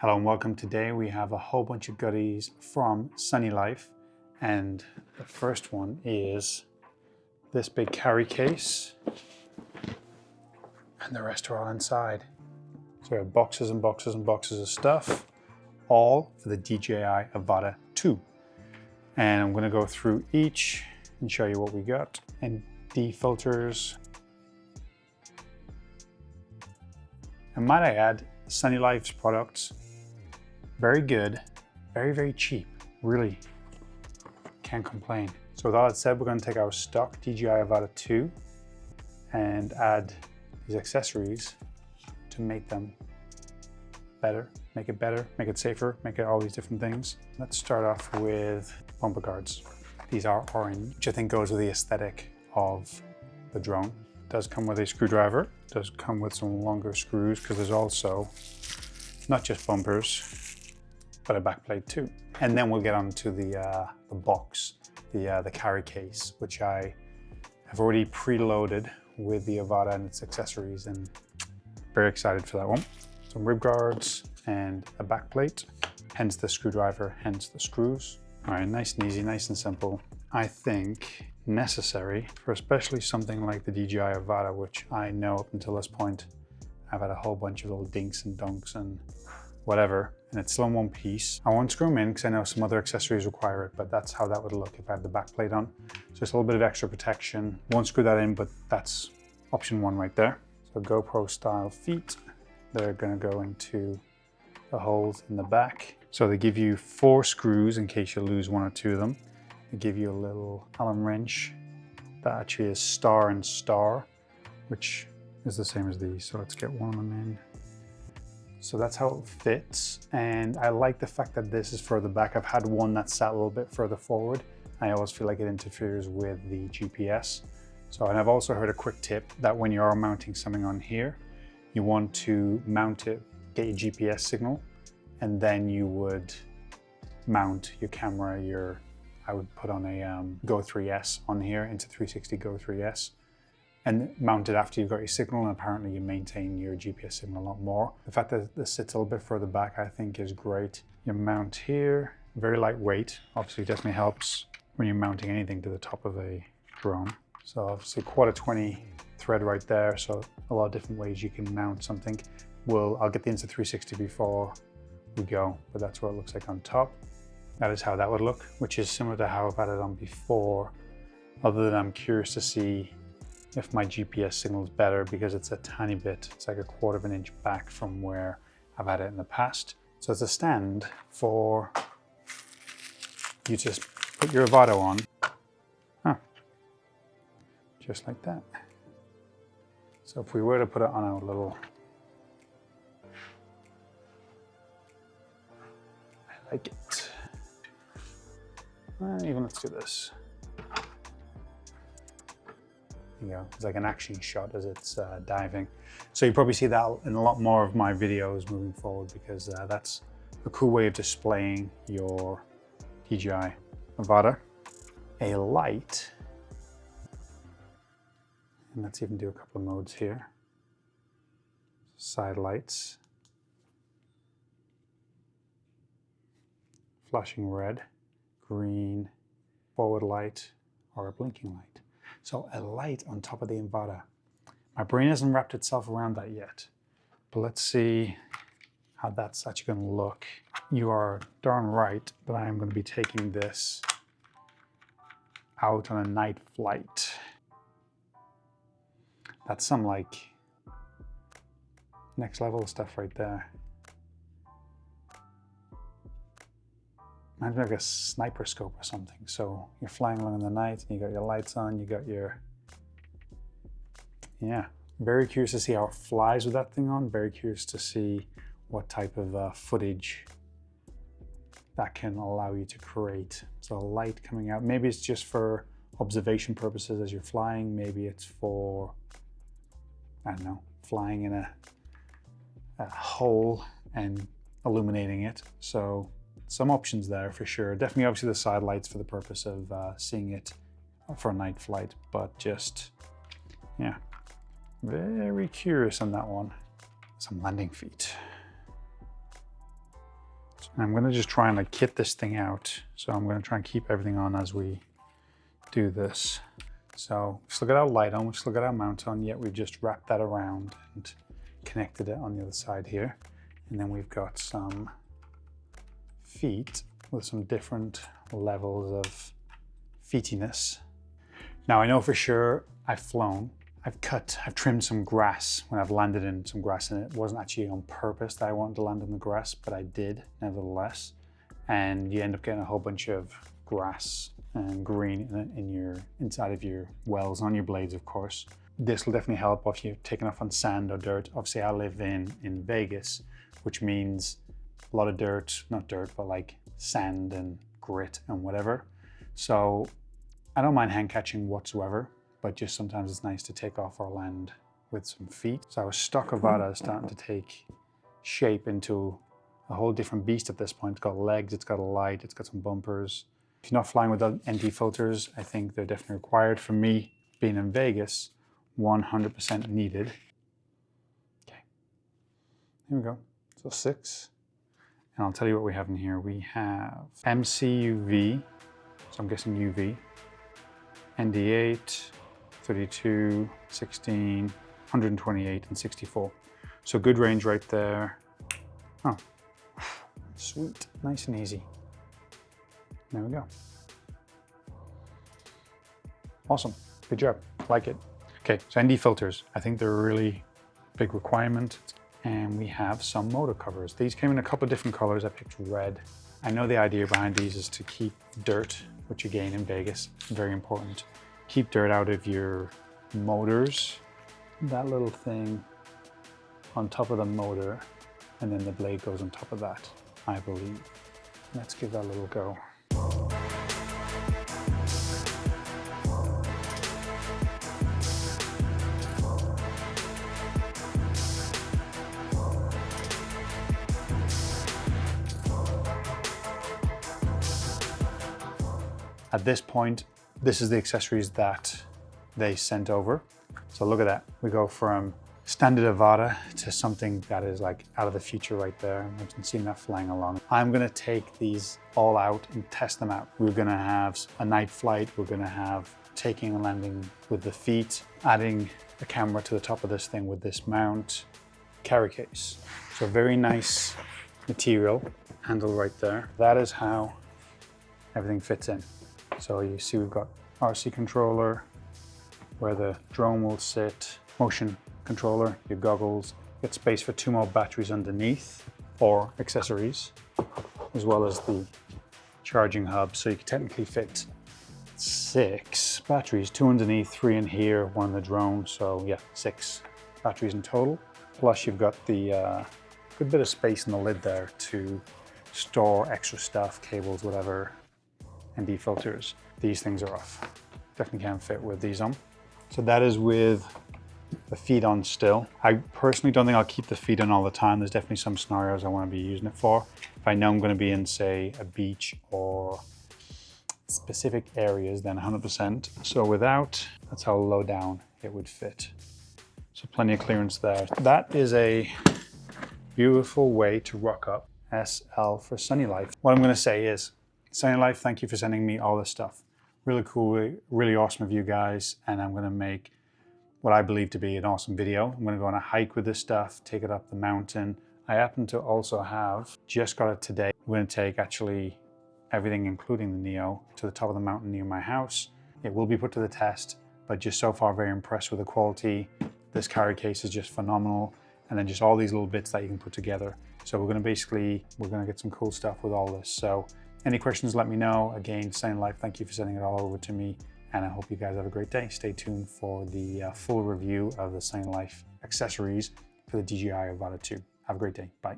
Hello and welcome. Today we have a whole bunch of goodies from Sunnylife, and the first one is this big carry case, and the rest are all inside. So we have boxes and boxes and boxes of stuff, all for the DJI Avata 2. And I'm going to go through each and show you what we got. ND filters. And might I add, Sunnylife's products, very good, very cheap. Really can't complain. So with all that said, we're going to take our stock DJI Avata 2 and add these accessories to make them better, make it safer, make it all these different things. Let's start off with bumper guards. These are orange, which I think goes with the aesthetic of the drone. It does come with a screwdriver, it does come with some longer screws because there's also not just bumpers, but a back plate too. And then we'll get on to the box, the carry case, which I have already preloaded with the Avata and its accessories, and very excited for that one. Some rib guards and a back plate, hence the screwdriver, hence the screws. All right, nice and easy, nice and simple. I think necessary for especially something like the DJI Avata, which I know up until this point, I've had a whole bunch of little dinks and dunks and whatever, and it's still in one piece. I won't screw them in because I know some other accessories require it, but that's how that would look if I had the back plate on. So just a little bit of extra protection. Won't screw that in, but that's option one right there. So GoPro style feet. They're gonna go into the holes in the back. So they give you 4 screws in case you lose 1 or 2 of them. They give you a little Allen wrench that actually is star and star, which is the same as these. So let's get one of them in. So that's how it fits. And I like the fact that this is further back. I've had one that sat a little bit further forward. I always feel like it interferes with the GPS. So, and I've also heard a quick tip that when you are mounting something on here, you want to mount it, get your GPS signal, and then you would mount your camera, I would put on a Go 3S on here, Insta360 Go 3S, and mount it after you've got your signal, and apparently you maintain your GPS signal a lot more. The fact that this sits a little bit further back, I think is great. Your mount here, very lightweight, obviously definitely helps when you're mounting anything to the top of a drone. So obviously 1/4 thread right there, so a lot of different ways you can mount something. I'll get the Insta360 before we go, but that's what it looks like on top. That is how that would look, which is similar to how I've had it on before, other than I'm curious to see if my GPS signal is better because it's a tiny bit, it's like 1/4 of an inch back from where I've had it in the past. So it's a stand for you to just put your Avata on, just like that. So if we were to put it on our little, I like it. Even let's do this. You know, it's like an action shot as it's diving. So you probably see that in a lot more of my videos moving forward, because that's a cool way of displaying your DJI Avata. A light, and let's even do a couple of modes here. Side lights, flashing red, green, forward light, or a blinking light. So a light on top of the Avata. My brain hasn't wrapped itself around that yet, but let's see how that's actually going to look. You are darn right that I am going to be taking this out on a night flight. That's some like next level stuff right there. Reminds me of like a sniper scope or something. So you're flying along in the night and you got your lights on, you got your, yeah. Very curious to see how it flies with that thing on. Very curious to see what type of footage that can allow you to create. So light coming out, maybe it's just for observation purposes as you're flying. Maybe it's for, I don't know, flying in a hole and illuminating it. So some options there for sure. Definitely obviously the side lights for the purpose of seeing it for a night flight, but just, yeah, very curious on that one. Some landing feet. And I'm gonna just try and like kit this thing out. So I'm gonna try and keep everything on as we do this. So we've still got our light on, we've still got our mount on, yet we've just wrapped that around and connected it on the other side here. And then we've got some feet with some different levels of feetiness. Now I know for sure I've flown, I've trimmed some grass when I've landed in some grass, and it wasn't actually on purpose that I wanted to land in the grass, but I did nevertheless. And you end up getting a whole bunch of grass and green in your inside of your wells, on your blades, of course. This will definitely help if you're taking off on sand or dirt. Obviously, I live in Vegas, which means a lot of dirt, not dirt, but like sand and grit and whatever. So I don't mind hand catching whatsoever, but just sometimes it's nice to take off or land with some feet. So our stock Avata is starting to take shape into a whole different beast at this point. It's got legs, it's got a light, it's got some bumpers. If you're not flying with ND filters, I think they're definitely required. For me, being in Vegas, 100% needed. Okay, here we go. So 6. And I'll tell you what we have in here. We have MCUV, so I'm guessing UV, ND8, 32, 16, 128, and 64. So good range right there. Oh, sweet, nice and easy. There we go. Awesome, good job, like it. Okay, so ND filters, I think they're a really big requirement. And we have some motor covers. These came in a couple of different colors. I picked red. I know the idea behind these is to keep dirt, which again in Vegas, very important. Keep dirt out of your motors. That little thing on top of the motor, and then the blade goes on top of that, I believe. Let's give that a little go. At this point, this is the accessories that they sent over. So look at that. We go from standard Avata to something that is like out of the future right there. Imagine seeing that flying along. I'm gonna take these all out and test them out. We're gonna have a night flight. We're gonna have taking and landing with the feet, adding a camera to the top of this thing with this mount, carry case. So very nice material, handle right there. That is how everything fits in. So you see we've got RC controller, where the drone will sit, motion controller, your goggles, get space for 2 more batteries underneath, or accessories, as well as the charging hub. So you can technically fit 6 batteries, 2 underneath, 3 in here, 1 in the drone. So yeah, 6 batteries in total. Plus you've got the good bit of space in the lid there to store extra stuff, cables, whatever. ND filters. These things are off. Definitely can't fit with these on. So that is with the feet on still. I personally don't think I'll keep the feet on all the time. There's definitely some scenarios I want to be using it for. If I know I'm going to be in, say, a beach or specific areas, then 100%. So without, that's how low down it would fit. So plenty of clearance there. That is a beautiful way to rock up SL for Sunnylife. What I'm going to say is, Sunnylife, thank you for sending me all this stuff. Really cool, really awesome of you guys. And I'm gonna make what I believe to be an awesome video. I'm gonna go on a hike with this stuff, take it up the mountain. I happen to also have, just got it today. I'm gonna take actually everything, including the Neo, to the top of the mountain near my house. It will be put to the test, but just so far very impressed with the quality. This carry case is just phenomenal. And then just all these little bits that you can put together. So we're gonna get some cool stuff with all this. So any questions, let me know. Again, Sunnylife, thank you for sending it all over to me. And I hope you guys have a great day. Stay tuned for the full review of the Sunnylife accessories for the DJI Avata 2. Have a great day. Bye.